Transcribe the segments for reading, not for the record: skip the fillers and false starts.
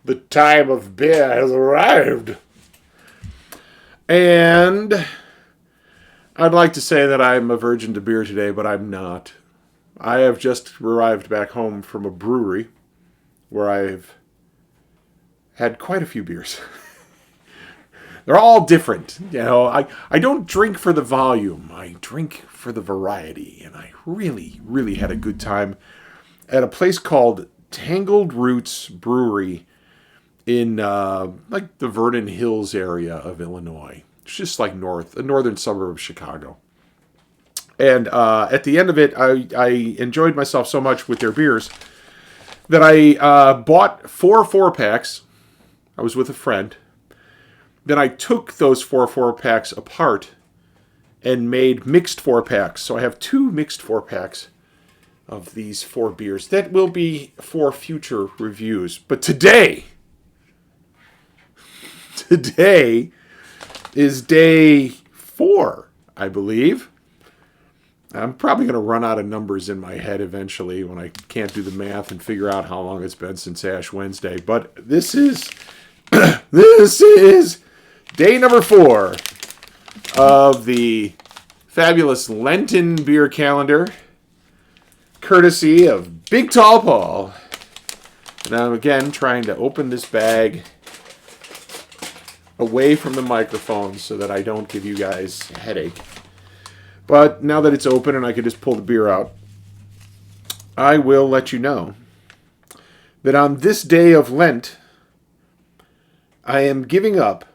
The time of beer has arrived. And I'd like to say that I'm a virgin to beer today, but I'm not. I have just arrived back home from a brewery where I've had quite a few beers. They're all different. I don't drink for the volume. I drink for the variety. And I really, really had a good time at a place called Tangled Roots Brewery in like the Vernon Hills area of Illinois. It's just like a northern suburb of Chicago. And at the end of it, I enjoyed myself so much with their beers that I bought 4 4-packs. I was with a friend. Then I took those 4 4-packs apart and made mixed 4-packs. So I have 2 mixed 4-packs of these 4 beers. That will be for future reviews. But today is day 4, I believe. I'm probably going to run out of numbers in my head eventually when I can't do the math and figure out how long it's been since Ash Wednesday. But this is day number 4 of the fabulous Lenten beer calendar, courtesy of Big Tall Paul. And I'm again trying to open this bag away from the microphone so that I don't give you guys a headache. But now that it's open and I can just pull the beer out, I will let you know that on this day of Lent, I am giving up.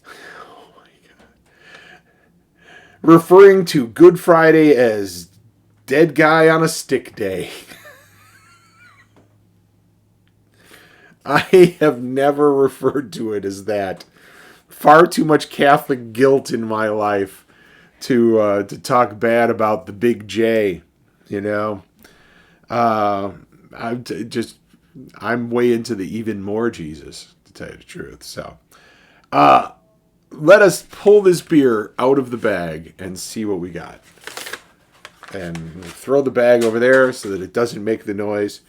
Oh my God. Referring to Good Friday as Dead Guy on a Stick Day. I have never referred to it as that. Far too much Catholic guilt in my life to talk bad about the Big J, you know. I'm way into the even more Jesus, to tell you the truth. So, let us pull this beer out of the bag and see what we got. And throw the bag over there so that it doesn't make the noise.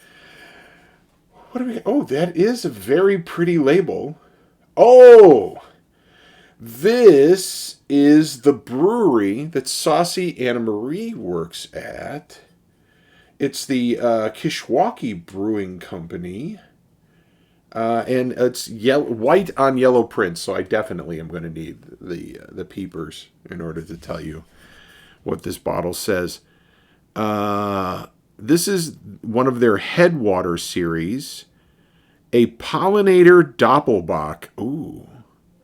What do we? Oh, that is a very pretty label. Oh, this is the brewery that Saucy Anna Marie works at. It's the Kishwaukee Brewing Company. And it's white on yellow print, so I definitely am going to need the peepers in order to tell you what this bottle says. This is one of their Headwater series, a Pollinator Doppelbock. Ooh,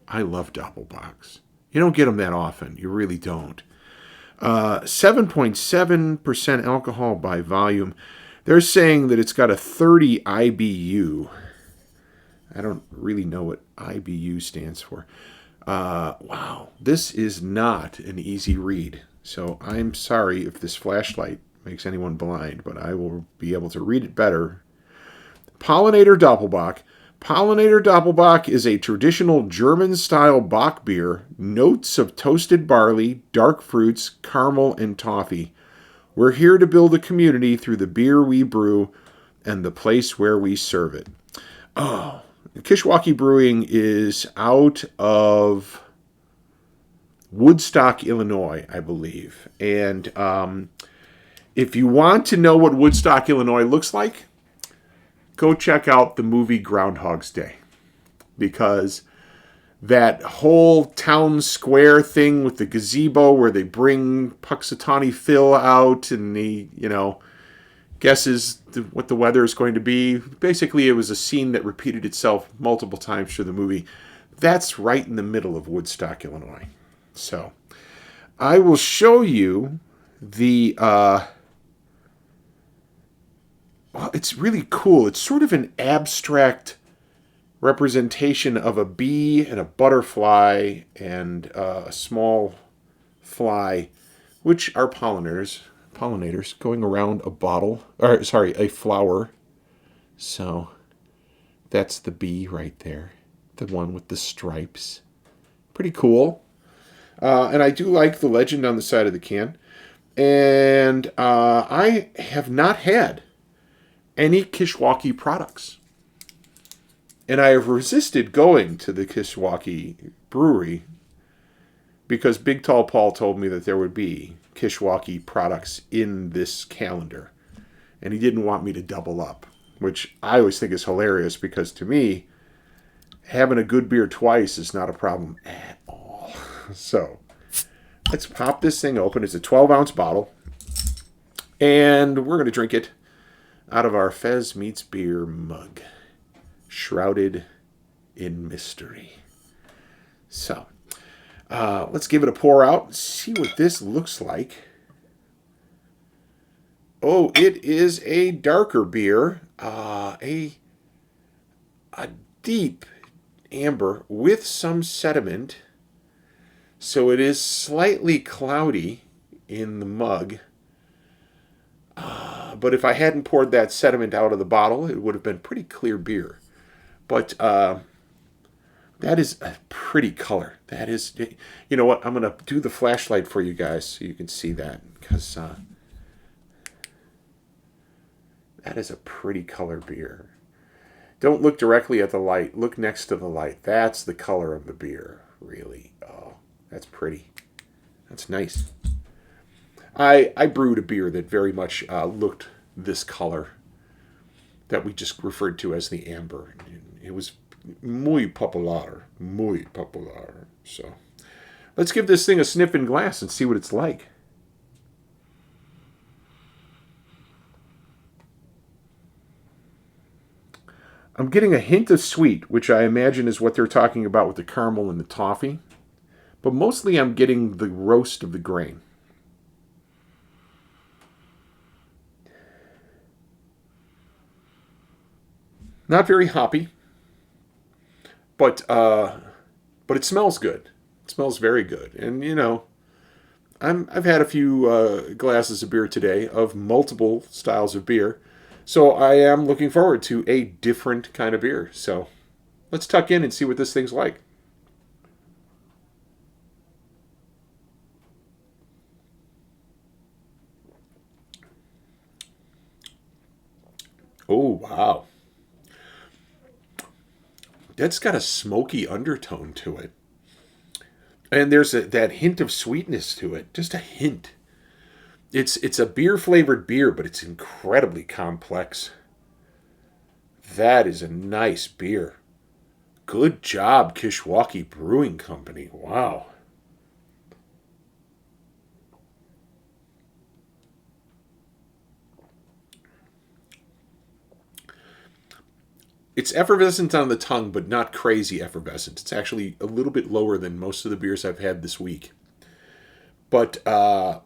I love Doppelbocks. You don't get them that often. You really don't. 7.7% alcohol by volume. They're saying that it's got a 30 IBU. I don't really know what IBU stands for. Wow, this is not an easy read. So I'm sorry if this flashlight makes anyone blind, but I will be able to read it better. Pollinator Doppelbock. Pollinator Doppelbock is a traditional German-style Bock beer, notes of toasted barley, dark fruits, caramel, and toffee. We're here to build a community through the beer we brew and the place where we serve it. Oh, Kishwaukee Brewing is out of Woodstock, Illinois, I believe. And if you want to know what Woodstock, Illinois looks like, go check out the movie Groundhog's Day. Because that whole town square thing with the gazebo where they bring Puxatawny Phil out and he, guesses what the weather is going to be. Basically, it was a scene that repeated itself multiple times through the movie. That's right in the middle of Woodstock, Illinois. So, I will show you the... well, it's really cool. It's sort of an abstract representation of a bee and a butterfly and a small fly, which are pollinators going around a flower. So that's the bee right there, the one with the stripes. Pretty cool. And I do like the legend on the side of the can. And I have not had any Kishwaukee products. And I have resisted going to the Kishwaukee brewery because Big Tall Paul told me that there would be Kishwaukee products in this calendar. And he didn't want me to double up, which I always think is hilarious because to me, having a good beer twice is not a problem at all. So let's pop this thing open. It's a 12-ounce bottle. And we're going to drink it out of our Fez Meets Beer mug, shrouded in mystery. So let's give it a pour out and see what this looks like. Oh, it is a darker beer, a deep amber with some sediment. So it is slightly cloudy in the mug. But if I hadn't poured that sediment out of the bottle, it would have been pretty clear beer. But that is a pretty color. That is, you know what? I'm going to do the flashlight for you guys so you can see that. Because that is a pretty color beer. Don't look directly at the light. Look next to the light. That's the color of the beer, really. Oh, that's pretty. That's nice. I brewed a beer that very much looked this color that we just referred to as the amber. It was muy popular. Muy popular. So let's give this thing a sniff in glass and see what it's like. I'm getting a hint of sweet, which I imagine is what they're talking about with the caramel and the toffee. But mostly I'm getting the roast of the grain. Not very hoppy, but it smells good. It smells very good. And, you know, I've had a few glasses of beer today of multiple styles of beer. So I am looking forward to a different kind of beer. So let's tuck in and see what this thing's like. Oh, wow. That's got a smoky undertone to it. And there's that hint of sweetness to it. Just a hint. It's a beer-flavored beer, but it's incredibly complex. That is a nice beer. Good job, Kishwaukee Brewing Company. Wow. It's effervescent on the tongue, but not crazy effervescent. It's actually a little bit lower than most of the beers I've had this week. But an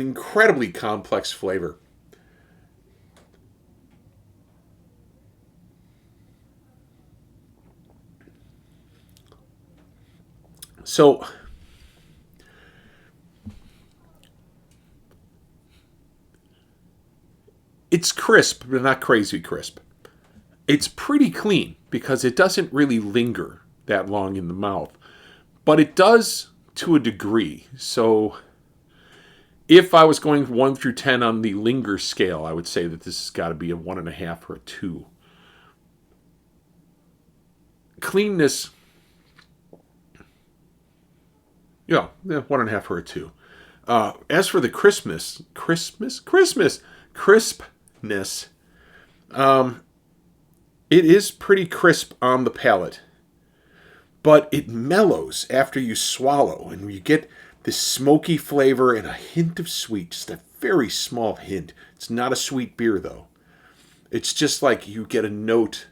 incredibly complex flavor. So it's crisp, but not crazy crisp. It's pretty clean because it doesn't really linger that long in the mouth. But it does to a degree. So if I was going 1 through 10 on the linger scale, I would say that this has got to be a 1.5 or a 2. Cleanness, yeah, 1.5 or a 2. As for the crispness, it is pretty crisp on the palate, but it mellows after you swallow, and you get this smoky flavor and a hint of sweet, just a very small hint. It's not a sweet beer, though. It's just like you get a note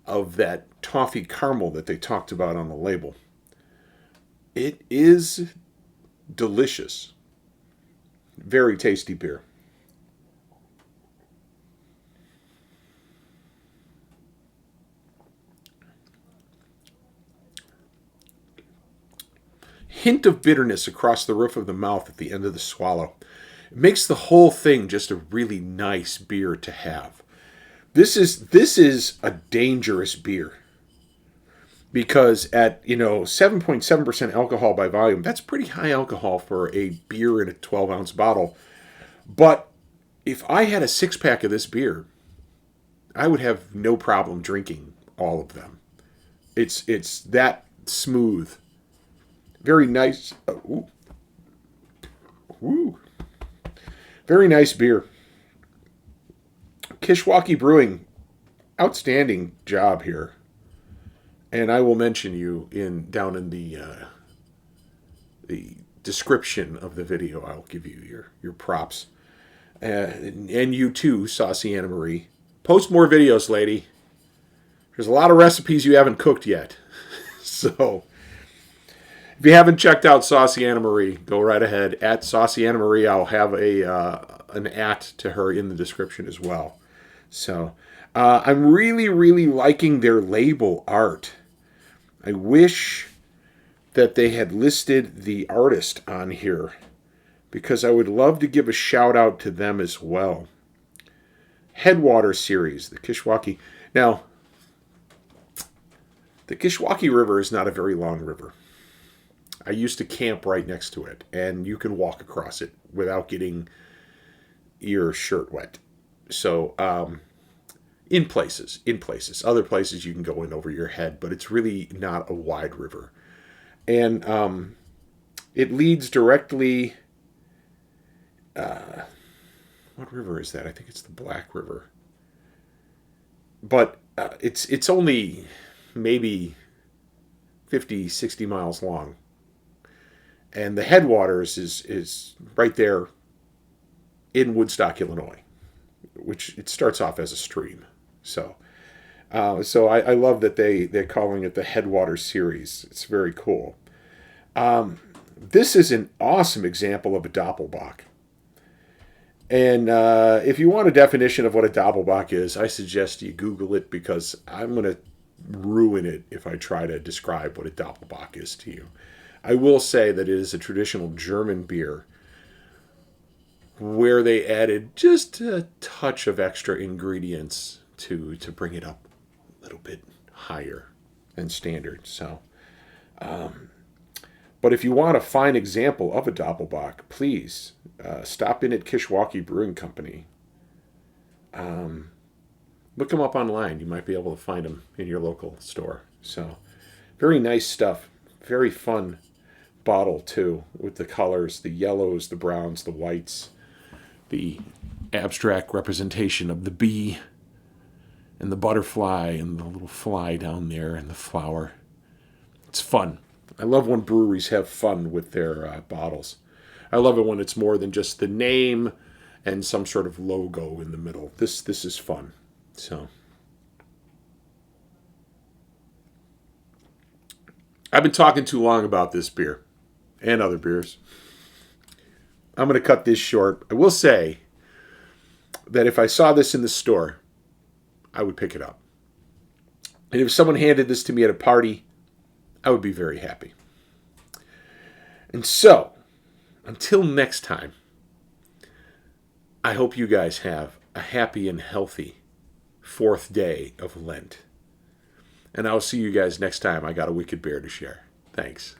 of that toffee caramel that they talked about on the label. It is delicious. Very tasty beer. Hint of bitterness across the roof of the mouth at the end of the swallow. It makes the whole thing just a really nice beer to have. This is a dangerous beer. Because at, 7.7% alcohol by volume, that's pretty high alcohol for a beer in a 12-ounce bottle. But if I had a 6-pack of this beer, I would have no problem drinking all of them. It's that smooth. Very nice. Ooh, ooh. Very nice beer. Kishwaukee Brewing, outstanding job here. And I will mention you in down in the description of the video. I'll give you your props. And you too, Saucy Anna Marie. Post more videos, lady. There's a lot of recipes you haven't cooked yet. So if you haven't checked out Saucy Anna Marie, go right ahead. At Saucy Anna Marie, I'll have an at to her in the description as well. So I'm really, really liking their label art. I wish that they had listed the artist on here because I would love to give a shout out to them as well. Headwater series, the Kishwaukee. Now, the Kishwaukee River is not a very long river. I used to camp right next to it, and you can walk across it without getting your shirt wet. So, in places. Other places you can go in over your head, but it's really not a wide river. And it leads directly... what river is that? I think it's the Black River. But it's only maybe 50, 60 miles long. And the headwaters is right there in Woodstock, Illinois, which it starts off as a stream. So I love that they're calling it the Headwaters series. It's very cool. This is an awesome example of a Doppelbock. And if you want a definition of what a Doppelbock is, I suggest you Google it because I'm going to ruin it if I try to describe what a Doppelbock is to you. I will say that it is a traditional German beer where they added just a touch of extra ingredients to bring it up a little bit higher than standard. So, but if you want a fine example of a Doppelbock, please stop in at Kishwaukee Brewing Company. Look them up online. You might be able to find them in your local store. So, very nice stuff. Very fun bottle too, with the colors, the yellows, the browns, the whites, the abstract representation of the bee and the butterfly and the little fly down there and the flower. It's fun. I love when breweries have fun with their bottles. I love it when it's more than just the name and some sort of logo in the middle. This is fun. So I've been talking too long about this beer and other beers. I'm going to cut this short. I will say that if I saw this in the store, I would pick it up. And if someone handed this to me at a party, I would be very happy. And so, until next time, I hope you guys have a happy and healthy 4th day of Lent. And I'll see you guys next time I got a wicked beer to share. Thanks.